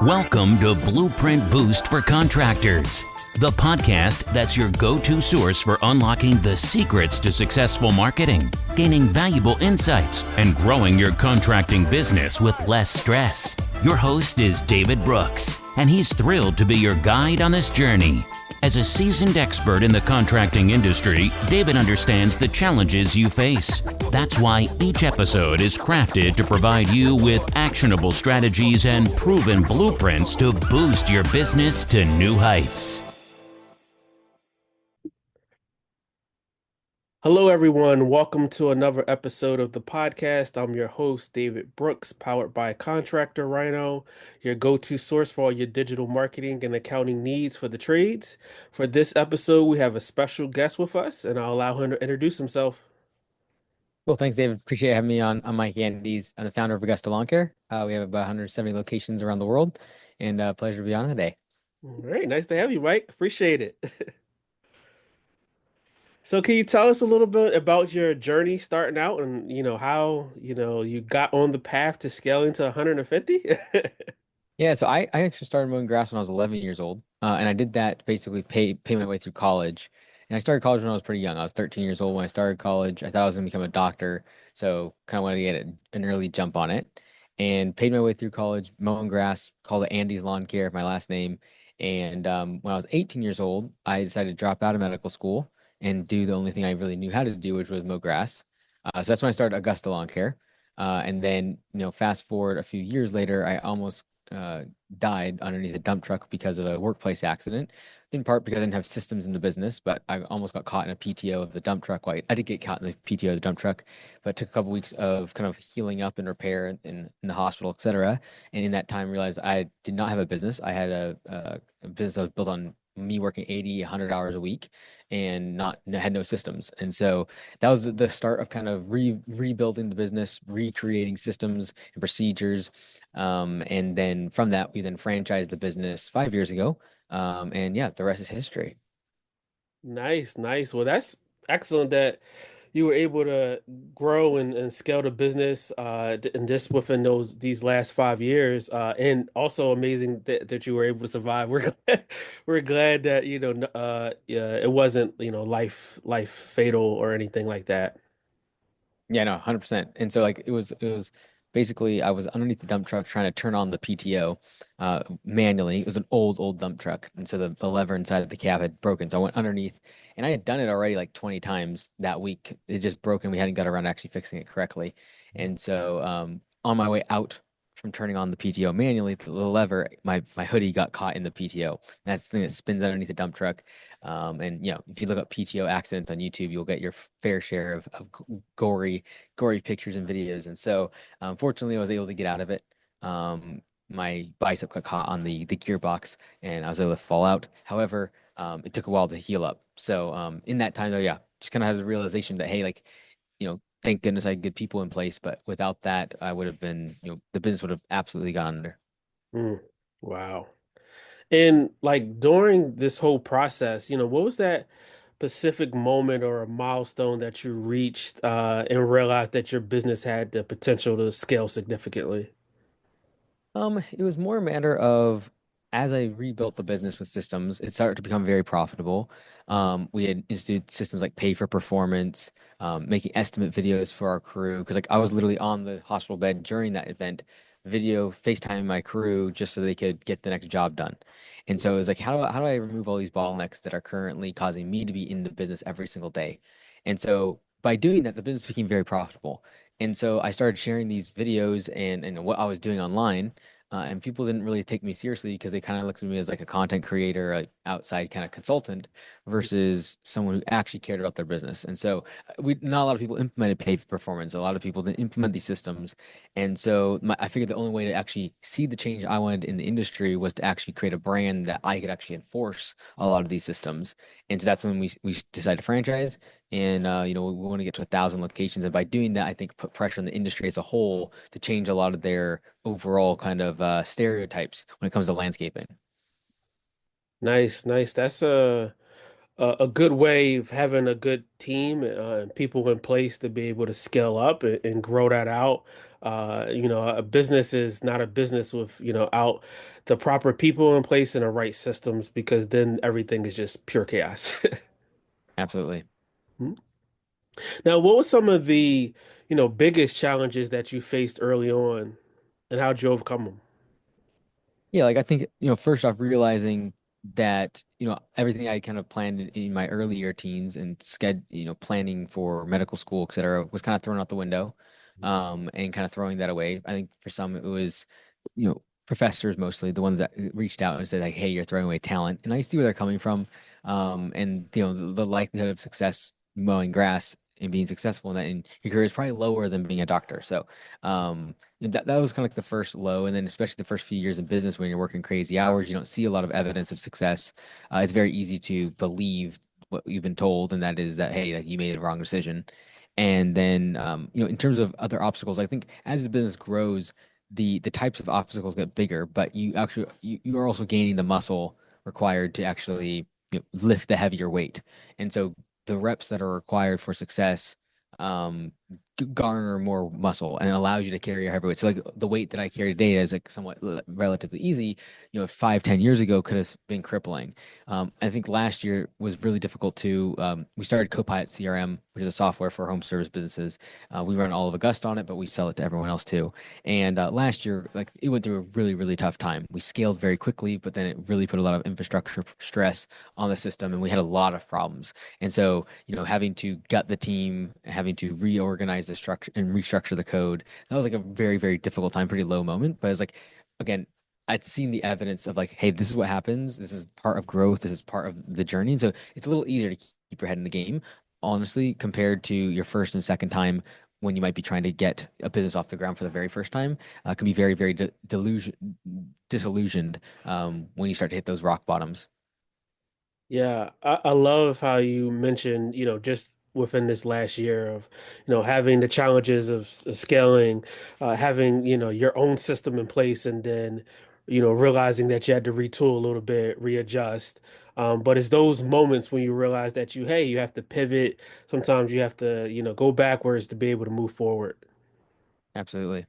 Welcome to Blueprint Boost for Contractors, the podcast that's your go-to source for unlocking the secrets to successful marketing, gaining valuable insights, and growing your contracting business with less stress. Your host is David Brooks, and he's thrilled to be your guide on this journey. As a seasoned expert in the contracting industry, David understands the challenges you face. That's why each episode is crafted to provide you with actionable strategies and proven blueprints to boost your business to new heights. Hello, everyone. Welcome to another episode of the podcast. I'm your host, David Brooks, powered by Contractor Rhino, your go-to source for all your digital marketing and accounting needs for the trades. For this episode, we have a special guest with us, and I'll allow him to introduce himself. Well, thanks, David. Appreciate having me on Mike Andes. I'm the founder of Augusta Lawn Care. We have about 170 locations around the world, and pleasure to be on today. All right, nice to have you, Mike. Appreciate it. So, can you tell us a little bit about your journey starting out and, how, you got on the path to scaling to 150? Yeah, so I actually started mowing grass when I was 11 years old, and I did that to basically pay my way through college. And I started college when I was pretty young. I was 13 years old when I started college. I thought I was going to become a doctor, so kind of wanted to get an early jump on it, and paid my way through college mowing grass. Called it Andy's Lawn Care, my last name. And when I was 18 years old, I decided to drop out of medical school and do the only thing I really knew how to do, which was mow grass. So that's when I started Augusta Lawn Care. And then, fast forward a few years later, I almost uh, died underneath a dump truck because of a workplace accident, in part because I didn't have systems in the business, but I almost got caught in a PTO of the dump truck. Well, I did get caught in the PTO of the dump truck, but it took a couple weeks of kind of healing up and repair in the hospital, etc. And in that time, realized I did not have a business. I had a business that was built on me working 80, 100 hours a week and not had no systems. And so that was the start of kind of rebuilding the business, recreating systems and procedures. And then from that, we then franchised the business 5 years ago. And yeah, the rest is history. Nice, nice. Well, that's excellent that you were able to grow and scale the business and just within these last 5 years. And also amazing that you were able to survive. We're glad that yeah, it wasn't life fatal or anything like that. Yeah, no, 100%. And so like it was basically I was underneath the dump truck trying to turn on the PTO manually. It was an old dump truck. And so the lever inside of the cab had broken. So I went underneath and I had done it already like 20 times that week. It just broke and we hadn't got around to actually fixing it correctly. And so on my way out from turning on the PTO manually, the lever, my hoodie got caught in the PTO. That's the thing that spins underneath the dump truck. And if you look up PTO accidents on YouTube, you'll get your fair share of gory pictures and videos. And so, fortunately, I was able to get out of it. My bicep got caught on the gearbox, and I was able to fall out. However, it took a while to heal up. So, in that time, though, yeah, just kind of had the realization that hey, like, thank goodness I had good people in place. But without that, I would have been, the business would have absolutely gone under. Mm, wow. And like during this whole process, what was that specific moment or a milestone that you reached and realized that your business had the potential to scale significantly? It was more a matter of as I rebuilt the business with systems, it started to become very profitable. We had instituted systems like pay for performance, making estimate videos for our crew. Because like I was literally on the hospital bed during that event, video FaceTiming my crew just so they could get the next job done. And so it was like, how do I remove all these bottlenecks that are currently causing me to be in the business every single day? And so by doing that, the business became very profitable. And so I started sharing these videos and what I was doing online. And people didn't really take me seriously because they kind of looked at me as like a content creator, an outside kind of consultant versus someone who actually cared about their business. And so we not a lot of people implemented pay for performance. A lot of people didn't implement these systems. And so I figured the only way to actually see the change I wanted in the industry was to actually create a brand that I could actually enforce a lot of these systems. And so that's when we decided to franchise. And we want to get to 1,000 locations, and by doing that, I think put pressure on the industry as a whole to change a lot of their overall kind of stereotypes when it comes to landscaping. Nice, nice. That's a a good way of having a good team and people in place to be able to scale up and grow that out. A business is not a business with, out the proper people in place and the right systems because then everything is just pure chaos. Absolutely. Now, what were some of the, biggest challenges that you faced early on and how'd you overcome them? Yeah, like I think, first off, realizing that, everything I kind of planned in my earlier teens and planning for medical school, et cetera, was kind of thrown out the window, and kind of throwing that away. I think for some it was, professors mostly, the ones that reached out and said like, "Hey, you're throwing away talent," and I see where they're coming from, and the likelihood of success mowing grass and being successful in that in your career is probably lower than being a doctor. So, that was kind of like the first low, and then especially the first few years in business when you're working crazy hours, you don't see a lot of evidence of success. It's very easy to believe what you've been told, and that is that hey, like you made a wrong decision. And then, in terms of other obstacles, I think as the business grows, the types of obstacles get bigger, but you are also gaining the muscle required to actually lift the heavier weight, and so the reps that are required for success. Um, Garner more muscle and it allows you to carry your heavy weight. So like the weight that I carry today is like somewhat relatively easy. 5, 10 years ago could have been crippling. I think last year was really difficult to. We started Copilot CRM, which is a software for home service businesses. We run all of Augusta on it, but we sell it to everyone else too. And last year, like it went through a really, really tough time. We scaled very quickly, but then it really put a lot of infrastructure stress on the system, and we had a lot of problems. And so, having to gut the team, having to reorganize the structure and restructure the code, that was like a very, very difficult time, pretty low moment. But it's like, again, I'd seen the evidence of like, hey, this is what happens. This is part of growth. This is part of the journey. And so it's a little easier to keep your head in the game, honestly, compared to your first and second time when you might be trying to get a business off the ground for the very first time. Can be very, very disillusioned when you start to hit those rock bottoms. Yeah, I love how you mentioned, just within this last year of, having the challenges of scaling, having, your own system in place and then, realizing that you had to retool a little bit, readjust. But it's those moments when you realize that hey, you have to pivot. Sometimes you have to, go backwards to be able to move forward. Absolutely.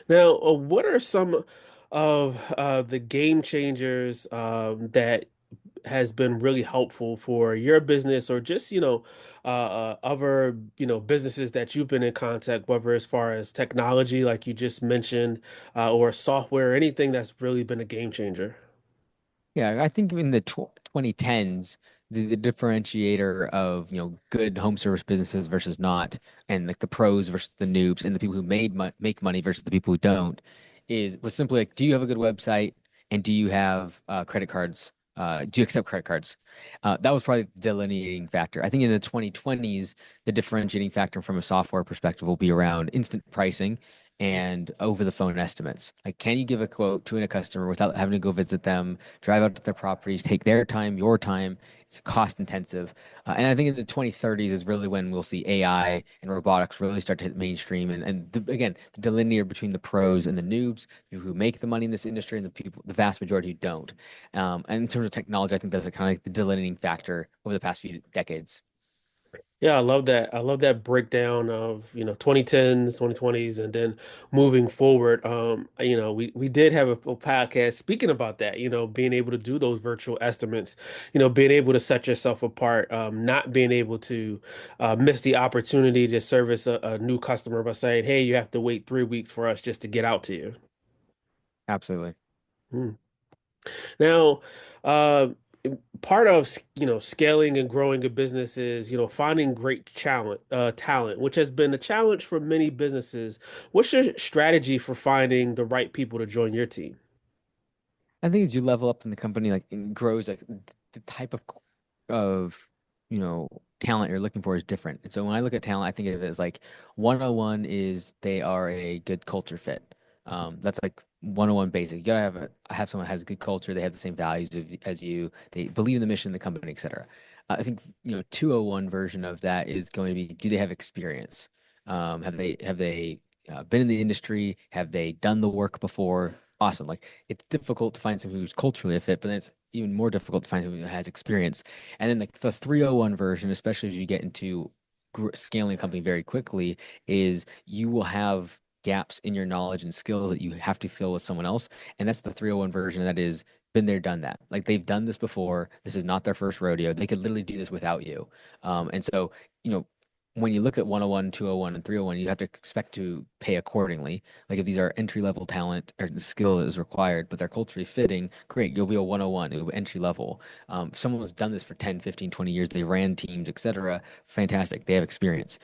Now, what are some of the game changers that has been really helpful for your business or just, other, businesses that you've been in contact, whether as far as technology, like you just mentioned, or software, anything that's really been a game changer? Yeah, I think in the 2010s, the differentiator of, good home service businesses versus not, and like the pros versus the noobs, and the people who make money versus the people who don't, was simply like, do you have a good website, and do you have credit cards? Do you accept credit cards? That was probably the delineating factor. I think in the 2020s, the differentiating factor from a software perspective will be around instant pricing and over the phone estimates. Like, can you give a quote to a customer without having to go visit them, drive out to their properties, take their time, your time? It's cost intensive. And I think in the 2030s is really when we'll see AI and robotics really start to hit mainstream. Again, the delineator between the pros and the noobs, people who make the money in this industry and the vast majority who don't. And in terms of technology, I think that's a kind of like the delineating factor over the past few decades. Yeah, I love that. I love that breakdown of, 2010s, 2020s, and then moving forward. We did have a podcast speaking about that, being able to do those virtual estimates, being able to set yourself apart, not being able to miss the opportunity to service a new customer by saying, hey, you have to wait 3 weeks for us just to get out to you. Absolutely. Hmm. Now, uh, part of scaling and growing a business is finding great talent, which has been a challenge for many businesses. What's your strategy for finding the right people to join your team? I think as you level up in the company, like it grows, like the type of talent you're looking for is different. And so when I look at talent, I think of it as like 101 is they are a good culture fit. That's like 101 basic. You gotta have someone that has a good culture. They have the same values as you. They believe in the mission of the company, etc. I think 201 version of that is going to be, do they have experience? Have they been in the industry? Have they done the work before? awesome. Like it's difficult to find someone who's culturally a fit, but then it's even more difficult to find someone who has experience. And then like the 301 version, especially as you get into scaling a company very quickly, is you will have gaps in your knowledge and skills that you have to fill with someone else. And that's the 301 version that is been there, done that. Like they've done this before. This is not their first rodeo. They could literally do this without you. And so, you know, when you look at 101, 201, and 301, you have to expect to pay accordingly. Like if these are entry level talent or the skill is required, but they're culturally fitting, great, you'll be a 101, it'll be entry level. If someone who's done this for 10, 15, 20 years, they ran teams, etc. Fantastic. They have experience.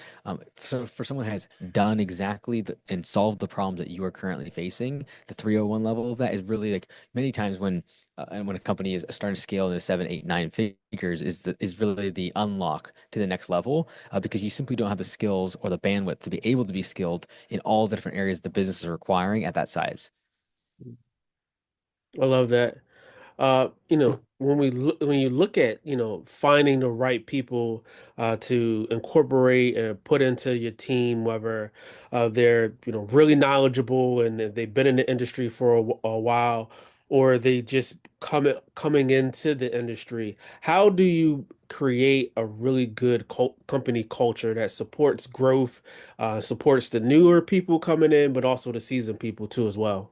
So for someone who has done exactly and solved the problems that you are currently facing, the 301 level of that is really like many times when a company is starting to scale into seven, eight, nine figures is really the unlock to the next level because you simply don't have the skills or the bandwidth to be able to be skilled in all the different areas the business is requiring at that size. I love that. When you look at, finding the right people to incorporate and put into your team, whether they're, really knowledgeable and they've been in the industry for a while, or they just coming into the industry, how do you create a really good company culture that supports growth, supports the newer people coming in, but also the seasoned people too as well?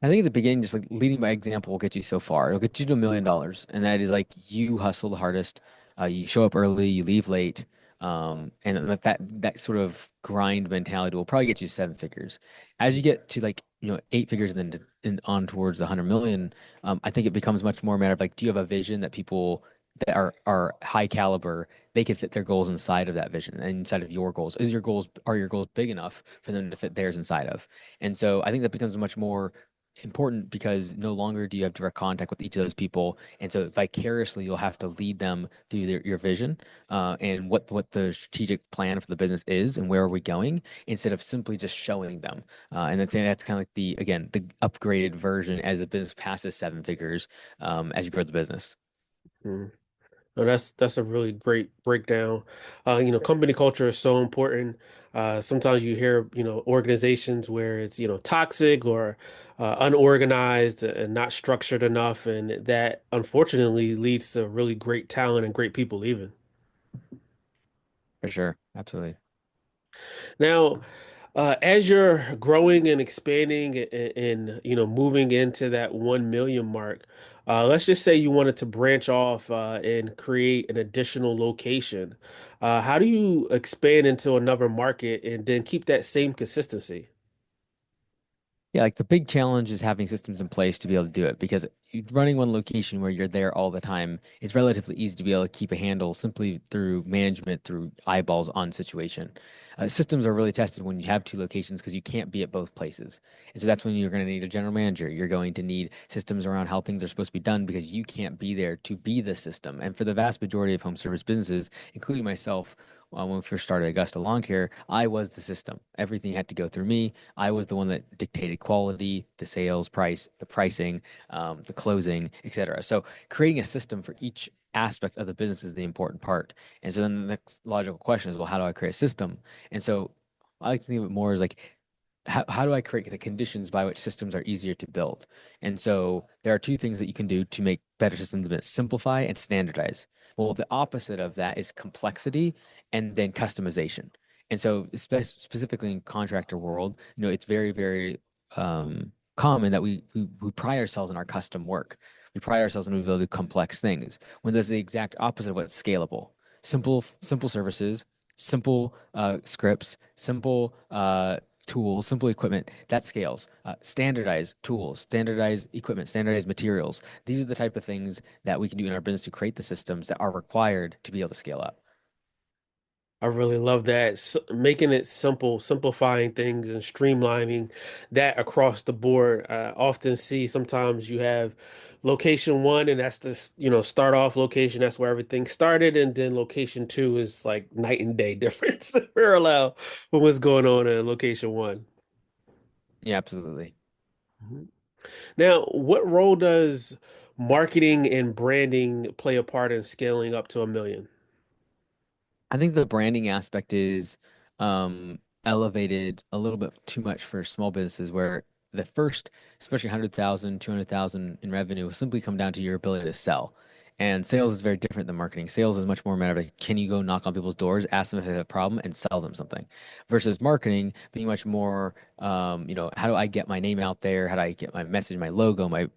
I think at the beginning, just like leading by example will get you so far. It'll get you to $1 million, and that is like you hustle the hardest. You show up early, you leave late, and that sort of grind mentality will probably get you seven figures. As you get to like eight figures and then on towards the 100 million, I think it becomes much more a matter of like, do you have a vision that people that are high caliber they can fit their goals inside of that vision and inside of your goals? Are your goals big enough for them to fit theirs inside of? And so I think that becomes much more important because no longer do you have direct contact with each of those people, and so vicariously you'll have to lead them through your vision and what the strategic plan for the business is and where are we going, instead of simply just showing them. And that's kind of like the upgraded version as the business passes seven figures as you grow the business. Hmm. No, that's a really great breakdown. Company culture is so important. Sometimes you hear, organizations where it's, toxic or unorganized and not structured enough, and that unfortunately leads to really great talent and great people leaving. For sure, absolutely. Now, as you're growing and expanding and, moving into that 1 million mark, let's just say you wanted to branch off and create an additional location. How do you expand into another market and then keep that same consistency? Yeah, like the big challenge is having systems in place to be able to do it because running one location where you're there all the time is relatively easy to be able to keep a handle simply through management, through eyeballs on situation. Systems are really tested when you have two locations because you can't be at both places. And so that's when you're going to need a general manager. You're going to need systems around how things are supposed to be done because you can't be there to be the system. And for the vast majority of home service businesses, including myself, when we first started Augusta Lawn Care, I was the system. Everything had to go through me. I was the one that dictated quality, the sales price, the pricing, the closing, etc. So creating a system for each aspect of the business is the important part. And so then the next logical question is, well, how do I create a system? And so I like to think of it more as like, how do I create the conditions by which systems are easier to build? And so there are two things that you can do to make better systems: simplify and standardize. Well, the opposite of that is complexity and then customization. And so specifically in contractor world, it's very, very common that we pride ourselves in our custom work. We pride ourselves in being able to do complex things when there's the exact opposite of what's scalable. Simple services, simple scripts, simple tools, simple equipment that scales. Standardized tools, standardized equipment, standardized materials. These are the type of things that we can do in our business to create the systems that are required to be able to scale up. I really love that. Making it simple, simplifying things and streamlining that across the board. I often see sometimes you have location one, and that's the, start off location. That's where everything started. And then location two is like night and day difference, parallel with what's going on in location one. Yeah, absolutely. Mhm. Now, what role does marketing and branding play a part in scaling up to 1 million? I think the branding aspect is elevated a little bit too much for small businesses where the first, especially 100,000, 200,000 in revenue will simply come down to your ability to sell. And sales is very different than marketing. Sales is much more a matter of like, can you go knock on people's doors, ask them if they have a problem, and sell them something, versus marketing being much more, how do I get my name out there? How do I get my message, my logo, my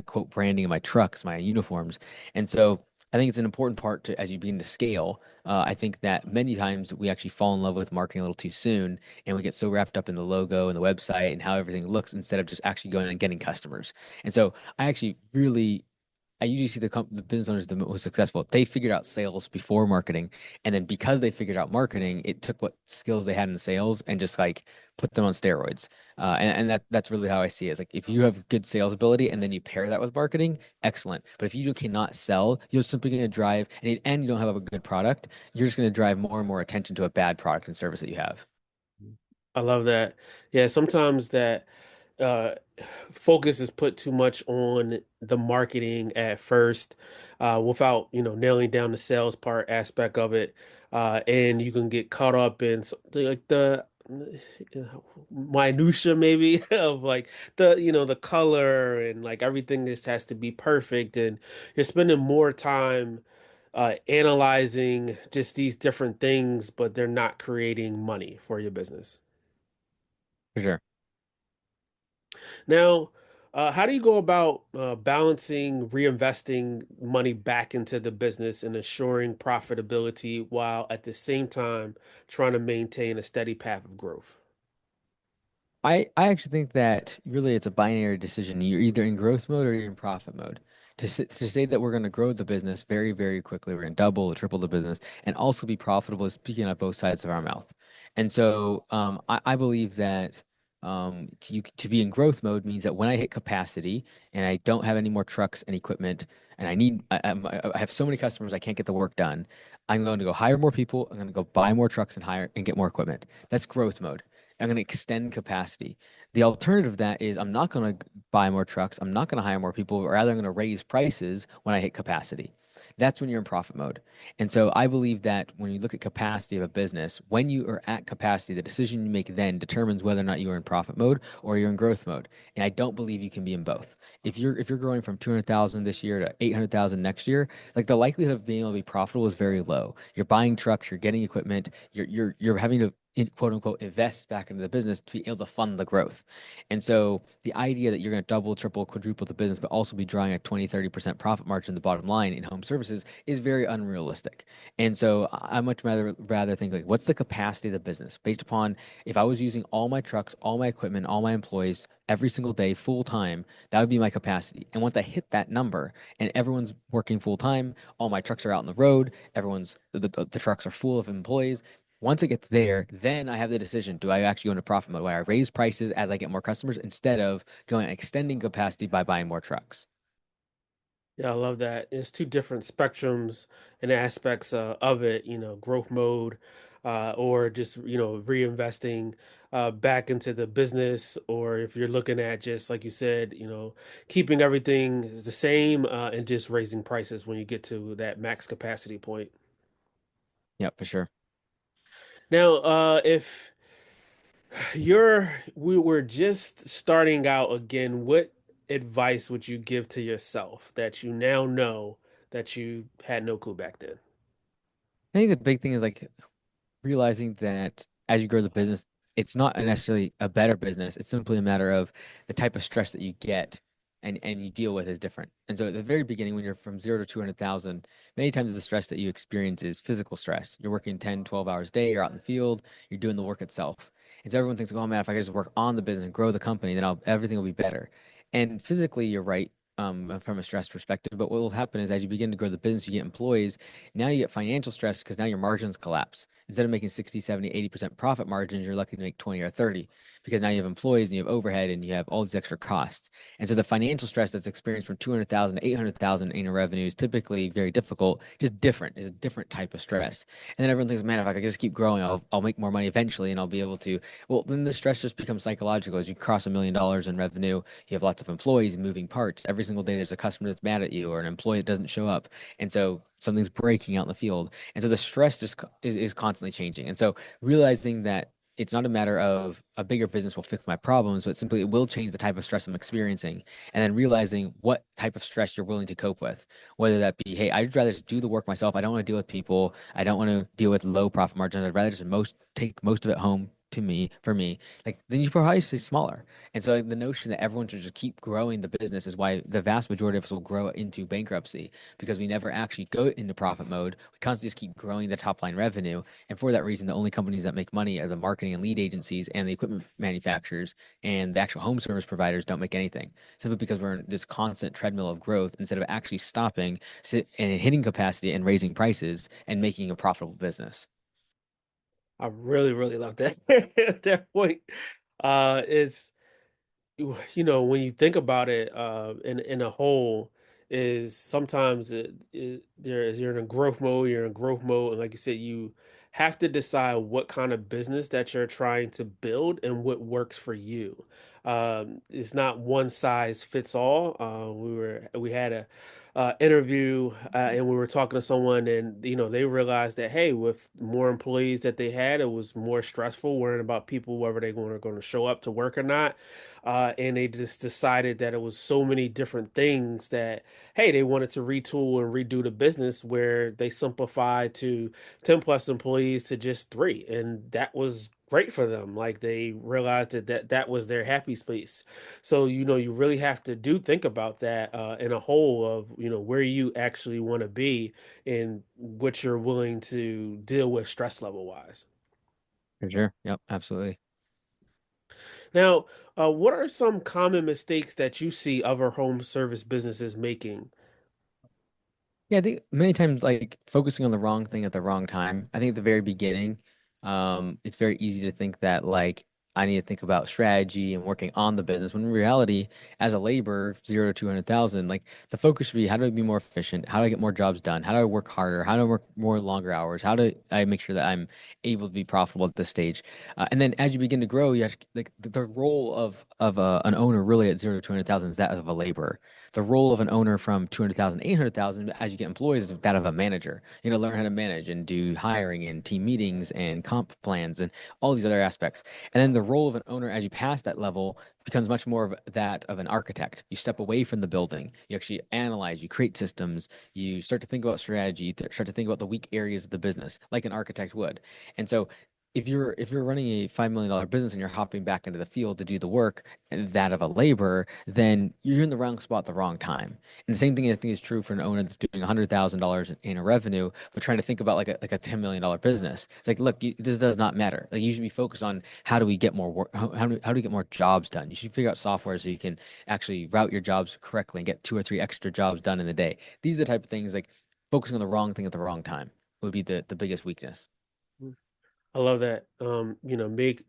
quote branding of my trucks, my uniforms? And so I think it's an important part to as you begin to scale. I think that many times we actually fall in love with marketing a little too soon, and we get so wrapped up in the logo and the website and how everything looks instead of just actually going and getting customers. And so I usually see the business owners the most successful. They figured out sales before marketing, and then because they figured out marketing, it took what skills they had in sales and just like put them on steroids. And that's really how I see it. It's like if you have good sales ability and then you pair that with marketing, excellent. But if you cannot sell, you're simply going to drive, and you don't have a good product, you're just going to drive more and more attention to a bad product and service that you have. I love that. Yeah, sometimes that uh focus is put too much on the marketing at first, without, nailing down the sales part aspect of it. And you can get caught up in like the minutia maybe of like the color and like everything just has to be perfect, and you're spending more time analyzing just these different things, but they're not creating money for your business. For sure. Now, how do you go about balancing reinvesting money back into the business and ensuring profitability while at the same time trying to maintain a steady path of growth? I actually think that really it's a binary decision. You're either in growth mode or you're in profit mode. To say that we're going to grow the business very, very quickly, we're going to double or triple the business and also be profitable is speaking out both sides of our mouth. And so I believe that to be in growth mode means that when I hit capacity and I don't have any more trucks and equipment and I have so many customers I can't get the work done, I'm going to go hire more people. I'm going to go buy more trucks and hire and get more equipment. That's growth mode. I'm going to extend capacity. The alternative to that is I'm not going to buy more trucks. I'm not going to hire more people, or rather, I'm going to raise prices when I hit capacity. That's when you're in profit mode. And so I believe that when you look at capacity of a business, when you are at capacity, the decision you make then determines whether or not you are in profit mode or you're in growth mode. And I don't believe you can be in both. If you're growing from 200,000 this year to 800,000 next year, like the likelihood of being able to be profitable is very low. You're buying trucks, you're getting equipment, you're having to quote unquote invest back into the business to be able to fund the growth. And so the idea that you're going to double, triple, quadruple the business, but also be drawing a 20-30% profit margin in the bottom line in home services is very unrealistic. And so I much rather think like, what's the capacity of the business based upon if I was using all my trucks, all my equipment, all my employees every single day, full time, that would be my capacity. And once I hit that number and everyone's working full time, all my trucks are out on the road, the trucks are full of employees. Once it gets there, then I have the decision. Do I actually go into profit mode where I raise prices as I get more customers instead of going extending capacity by buying more trucks? Yeah, I love that. It's two different spectrums and aspects of it, growth mode, or just, reinvesting back into the business, or if you're looking at just, like you said, keeping everything the same, and just raising prices when you get to that max capacity point. Yep, for sure. Now, if we were just starting out again, what advice would you give to yourself that you now know that you had no clue back then? I think the big thing is like realizing that as you grow the business, it's not necessarily a better business. It's simply a matter of the type of stress that you get and you deal with is different. And so at the very beginning, when you're from 0 to 200,000, many times the stress that you experience is physical stress. You're working 10, 12 hours a day, you're out in the field, you're doing the work itself. And so everyone thinks, oh man, if I could just work on the business and grow the company, then everything will be better. And physically, you're right. From a stress perspective, but what will happen is as you begin to grow the business, you get employees. Now you get financial stress because now your margins collapse. Instead of making 60, 70, 80% profit margins, you're lucky to make 20 or 30 because now you have employees and you have overhead and you have all these extra costs. And so the financial stress that's experienced from 200,000 to 800,000 in revenue is typically very difficult, just different. It's a different type of stress. And then everyone thinks, man, if I could just keep growing, I'll make more money eventually and I'll be able to. Well, then the stress just becomes psychological. As you cross $1 million in revenue, you have lots of employees and moving parts. Every single day there's a customer that's mad at you or an employee that doesn't show up. And so something's breaking out in the field. And so the stress just is constantly changing. And so realizing that it's not a matter of a bigger business will fix my problems, but simply it will change the type of stress I'm experiencing. And then realizing what type of stress you're willing to cope with, whether that be, hey, I'd rather just do the work myself. I don't want to deal with people. I don't want to deal with low profit margins. I'd rather just take most of it home to me for me. Like then you probably say smaller. And so the notion that everyone should just keep growing the business is why the vast majority of us will grow into bankruptcy because we never actually go into profit mode. We constantly just keep growing the top line revenue. And for that reason, the only companies that make money are the marketing and lead agencies and the equipment manufacturers, and the actual home service providers don't make anything simply because we're in this constant treadmill of growth instead of actually stopping and hitting capacity and raising prices and making a profitable business. I really, really love that that point. Is when you think about it, in a whole, is sometimes you're in a growth mode, you're in growth mode, and like you said, you have to decide what kind of business that you're trying to build and what works for you. It's not one size fits all. We had a interview, and we were talking to someone, and they realized that, hey, with more employees that they had, it was more stressful worrying about people whether they're going to show up to work or not. And they just decided that it was so many different things that, hey, they wanted to retool and redo the business where they simplified to 10 plus employees to just three. And that was great for them. Like they realized that was their happy space. So, you really have to think about that in a whole of, where you actually want to be and what you're willing to deal with stress level wise. For sure. Yep, absolutely. Now, what are some common mistakes that you see other home service businesses making? Yeah, I think many times like focusing on the wrong thing at the wrong time. I think at the very beginning, it's very easy to think that like I need to think about strategy and working on the business. When in reality, as a laborer, 0 to 200,000, like the focus should be how do I be more efficient? How do I get more jobs done? How do I work harder? How do I work more longer hours? How do I make sure that I'm able to be profitable at this stage? And then as you begin to grow, you have like the role of an owner really at 0 to 200,000 is that of a laborer. The role of an owner from 200,000 to 800,000 as you get employees is that of a manager. You know, learn how to manage and do hiring and team meetings and comp plans and all these other aspects. And then the role of an owner as you pass that level becomes much more of that of an architect. You step away from the building. You actually analyze, you create systems, you start to think about strategy, start to think about the weak areas of the business, like an architect would. And so if you're running a $5 million business and you're hopping back into the field to do the work and that of a laborer, then you're in the wrong spot at the wrong time. And the same thing I think is true for an owner that's doing $100,000 in a revenue, but trying to think about like a $10 million business. It's like, look, this does not matter. Like you should be focused on how do we get more work, how do we get more jobs done? You should figure out software so you can actually route your jobs correctly and get two or three extra jobs done in the day. These are the type of things like focusing on the wrong thing at the wrong time would be the biggest weakness. I love that.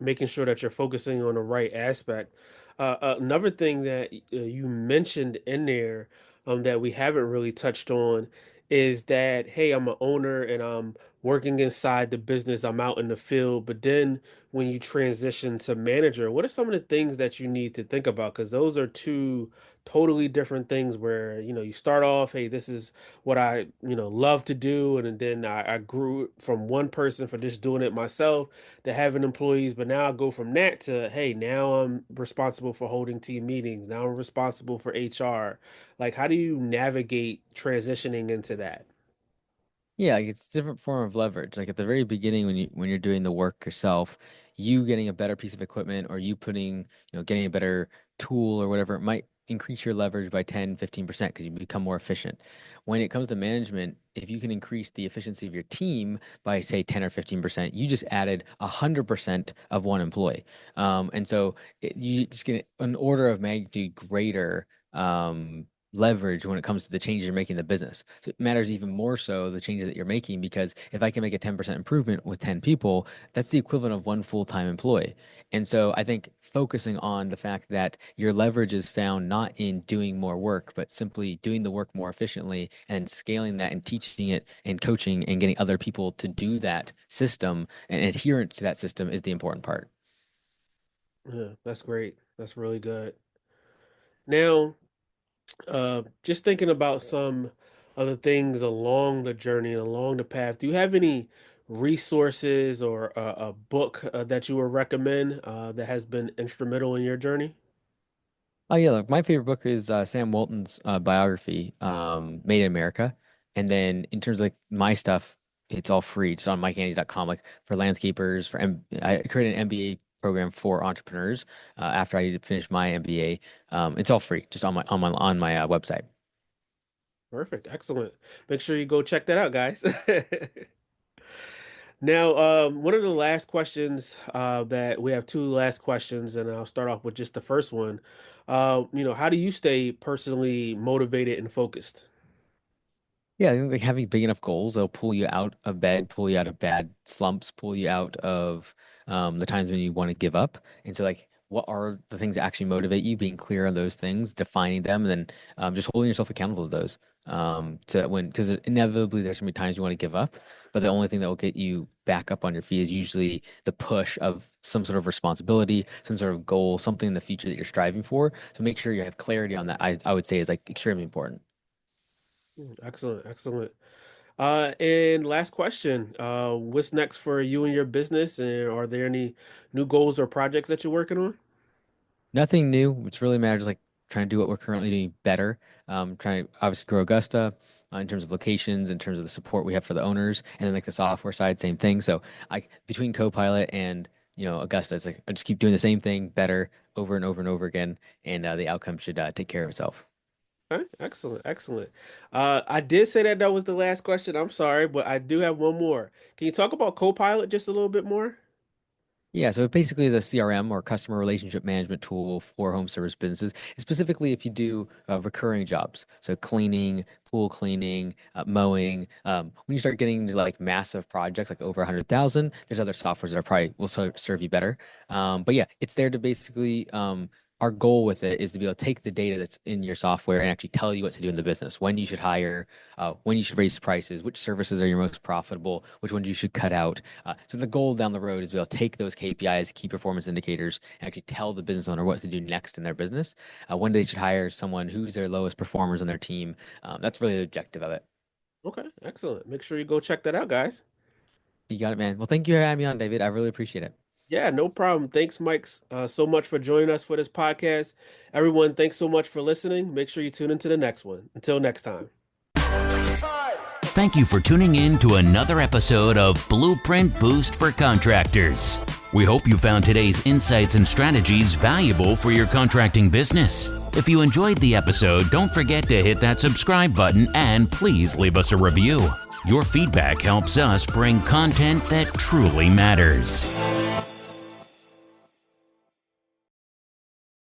Making sure that you're focusing on the right aspect. Another thing that you mentioned in there, that we haven't really touched on is that, hey, I'm an owner and I'm working inside the business. I'm out in the field, but then when you transition to manager, what are some of the things that you need to think about? Because those are two totally different things where, you start off, hey, this is what I, love to do. And then I grew from one person for just doing it myself to having employees. But now I go from that to, hey, now I'm responsible for holding team meetings. Now I'm responsible for HR. Like, how do you navigate transitioning into that? Yeah, like it's a different form of leverage. Like at the very beginning when you're doing the work yourself, you getting a better piece of equipment or you putting, getting a better tool or whatever, it might increase your leverage by 10, 15% because you become more efficient. When it comes to management, if you can increase the efficiency of your team by say 10 or 15%, you just added 100% of one employee. And so you just get an order of magnitude greater leverage when it comes to the changes you're making in the business. So it matters even more so the changes that you're making because if I can make a 10% improvement with 10 people, that's the equivalent of one full-time employee. And so I think focusing on the fact that your leverage is found not in doing more work, but simply doing the work more efficiently and scaling that and teaching it and coaching and getting other people to do that system and adherence to that system is the important part. Yeah, that's great. That's really good. Now, just thinking about some other things along the journey and along the path, do you have any resources or a book that you would recommend that has been instrumental in your journey? Oh yeah, look, my favorite book is Sam Walton's biography, Made in America. And then in terms of like my stuff, it's all free. It's on MikeAndy.com. Like for landscapers, I created an MBA program for entrepreneurs after I finished my MBA. It's all free, just on my website. Perfect. Excellent. Make sure you go check that out, guys. Now, one of the last questions that we have two last questions, and I'll start off with just the first one. How do you stay personally motivated and focused? Yeah, I think like having big enough goals, they'll pull you out of bed, pull you out of bad slumps, pull you out of the times when you want to give up. And so, like, what are the things that actually motivate you? Being clear on those things, defining them, and then just holding yourself accountable to those. Because inevitably there's gonna be times you want to give up, but the only thing that will get you back up on your feet is usually the push of some sort of responsibility, some sort of goal, something in the future that you're striving for. So make sure you have clarity on that. I would say is like extremely important. Excellent, excellent. And last question, what's next for you and your business? And are there any new goals or projects that you're working on? Nothing new. It's really matters like trying to do what we're currently doing better. Trying to obviously grow Augusta in terms of locations, in terms of the support we have for the owners, and then like the software side, same thing. So I between Copilot and Augusta, it's like I just keep doing the same thing better over and over and over again, and the outcome should take care of itself. Okay, excellent, excellent. I did say that was the last question. I'm sorry, but I do have one more. Can you talk about Copilot just a little bit more? Yeah, so it basically is a CRM or customer relationship management tool for home service businesses, specifically if you do recurring jobs. So cleaning, pool cleaning, mowing. When you start getting to like massive projects, like over 100,000, there's other softwares that are probably will serve you better. But yeah, it's there to basically our goal with it is to be able to take the data that's in your software and actually tell you what to do in the business, when you should hire, when you should raise prices, which services are your most profitable, which ones you should cut out. So the goal down the road is to be able to take those KPIs, key performance indicators, and actually tell the business owner what to do next in their business, when they should hire someone, who's their lowest performers on their team. That's really the objective of it. Okay, excellent. Make sure you go check that out, guys. You got it, man. Well, thank you for having me on, David. I really appreciate it. Yeah, no problem. Thanks, Mike, so much for joining us for this podcast. Everyone, thanks so much for listening. Make sure you tune into the next one. Until next time. Thank you for tuning in to another episode of Blueprint Boost for Contractors. We hope you found today's insights and strategies valuable for your contracting business. If you enjoyed the episode, don't forget to hit that subscribe button and please leave us a review. Your feedback helps us bring content that truly matters.